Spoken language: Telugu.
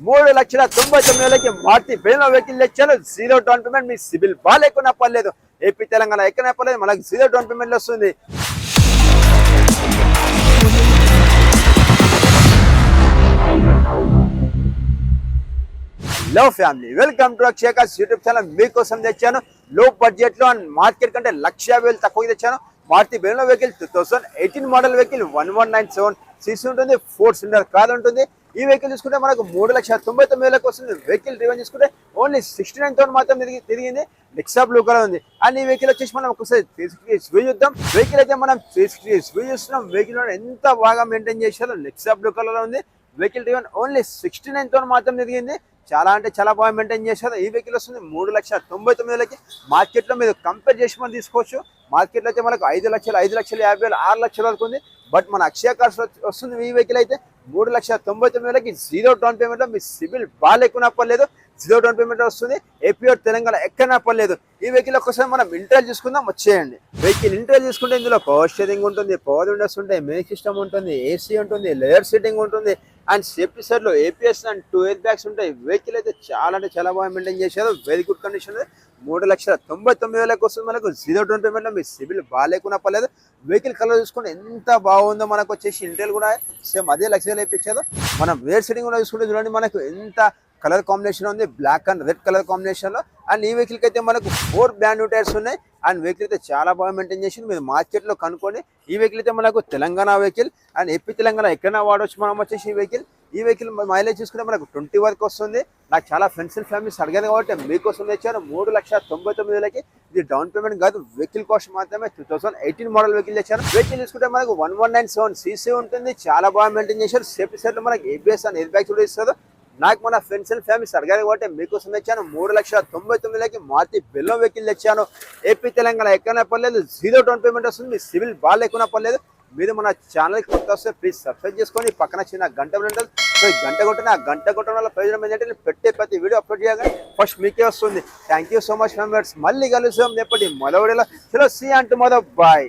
3,99,000కి మారుతి బెలెనో వెహికల్ తెచ్చాను. Zero down payment. మీ సిబిల్ బాగాలేకున్నా పర్లేదు, ఏపీ తెలంగాణ ఎక్కడైనా పర్లేదు, మనకు జీరో డౌన్ పేమెంట్ వస్తుంది. Hello family, welcome to Akshaya cars YouTube channel. మీకోసం తెచ్చాను లో బడ్జెట్ లో అండ్ మార్కెట్ కంటే 1,50,000 తక్కువ తెచ్చాను. Maruti Baleno vehicle 2018 model vehicle 1197 CC ఉంటుంది. 4 సిలిండర్ కార్ ఉంటుంది. ఈ వెహికల్ చూసుకుంటే మనకు 3,99,000 వస్తుంది. వెహికల్ డ్రైవెన్ చూసుకుంటే ఓన్లీ 69,000 మాత్రం తిరిగింది. నెక్సా బ్లూ కలర్ ఉంది. అండ్ ఈ వెహికల్ వచ్చేసి మనం ఒకసారి 360 వ్యూ చూద్దాం. వెహికల్ అయితే మనం 360 వ్యూ చూస్తున్నాం. వెహికల్ ఎంత బాగా మెయింటైన్ చేశారో. నెక్సా బ్లూ కలర్ ఉంది. వెహికల్ డ్రైవెన్ ఓన్లీ 69,000 మాత్రం తిరిగింది. చాలా అంటే చాలా బాగా మెయింటైన్ చేశారు. ఈ వెహికల్ వస్తుంది 3,99,000కి. మార్కెట్లో మీరు కంపేర్ చేసి మనం తీసుకోవచ్చు. మార్కెట్లో అయితే మనకు 5,00,000, 5,50,000, 6,00,000 వరకు ఉంది. బట్ మన అక్షయ కార్స్ వస్తుంది ఈ వెహికల్ అయితే 3,99,000కి జీరో డౌన్ పేమెంట్లో. మీ సిబిల్ బాగాలేకున్నా పర్లేదు, జీరో డౌన్ పేమెంట్ వస్తుంది. ఏపీ తెలంగాణ ఎక్కడైనా పర్లేదు. ఈ వెహికల్ ఒక్కసారి మనం ఇంటర్వ్యూ చూసుకుందాం, వచ్చేయండి. వెహికల్ ఇంటర్వ్యూ చూసుకుంటే ఇందులో పవర్ స్టీరింగ్ ఉంటుంది, పవర్ విండోస్ ఉంటాయి, మ్యూజిక్ సిస్టమ్ ఉంటుంది, ఏసీ ఉంటుంది, లేయర్ సీటింగ్ ఉంటుంది, అండ్ సేఫ్టీ సైడ్ లో ఏపీఎస్ అండ్ 2 ఎయిర్ బ్యాగ్స్ ఉంటాయి. వెహికల్ అయితే చాలా అంటే చాలా బాగా మెయింటైన్ చేశారు. Very good condition. 3,99,000 వస్తుంది మనకు జీరో డౌన్ పేమెంట్ లో. మీ సిబిల్ బాగాలేకున్నా పర్లేదు. వెహికల్ కలర్ చూసుకుంటే ఎంత బాగుందో. మనకు వచ్చేసి ఇంటెల్ కూడా సేమ్ అదే లక్ష్యాలు వేయించారు. మనం వేర్ సెట్టింగ్ కూడా చూసుకుంటే చూడండి, మనకు ఎంత కలర్ కాంబినేషన్ ఉంది, black and red colour combination లో. అండ్ ఈ వెహికల్ అయితే మనకు 4 బ్రాండ్ న్యూ టైర్స్ ఉన్నాయి. అండ్ వెహికల్ అయితే చాలా బాగా మెయింటైన్ చేసి మీరు మార్కెట్లో కనుక్కోండి. ఈ వెహికల్ అయితే మనకు Telangana vehicle and AP Telangana ఎక్కడైనా వాడవచ్చు మనం వచ్చేసి ఈ వెహికల్ మైలేజ్ చూసుకుంటే మనకు 20 వరకు వస్తుంది. నాకు చాలా ఫ్రెండ్స్ అండ్ ఫ్యామిలీస్ అడిగారు కాబట్టి మీకోసం తెచ్చాను. 3,99,000కి. ఇది డౌన్ పేమెంట్ కాదు, వెహికల్ కాస్ట్ మాత్రమే. 2018 మోడల్ వెహికల్ తెచ్చాను. వెహికల్ చూసుకుంటే మనకు 1197 సీసీ ఉంటుంది. చాలా బాగా మెయింటైన్ చేశారు. సేఫ్టీ సైడ్ లో మనకి ఏబిఎస్ అండ్ ఎయిర్ బ్యాగ్స్ కూడా ఇస్తారు. నాకు మన ఫ్రెండ్స్ అండ్ ఫ్యామిలీస్ అడిగారు కాబట్టి మీకోసం తెచ్చాను. 3,99,000కి మారుతి బెలెనో వెహికల్ తెచ్చాను. ఏపీ తెలంగాణ ఎక్కడైనా పర్లేదు, జీరో డౌన్ పేమెంట్ వస్తుంది. మీ సివిల్ బాగాలేకున్నా పర్లేదు. మీరు మన ఛానల్కి కొత్త వస్తే ప్లీజ్ సబ్స్క్రైబ్ చేసుకొని పక్కన చిన్న గంట ఉంటుంది. సో ఈ గంట కొట్టిన ఆ గంట కొట్టడం వల్ల ప్రయోజనం ఏంటంటే నేను పెట్టే ప్రతి వీడియో అప్లోడ్ చేయగానే ఫస్ట్ మీకే వస్తుంది. Thank you so much members. మళ్ళీ కలుస్తాం ఎప్పటి మొదటి. చలో సీ అంటూ మొదలు బాయ్.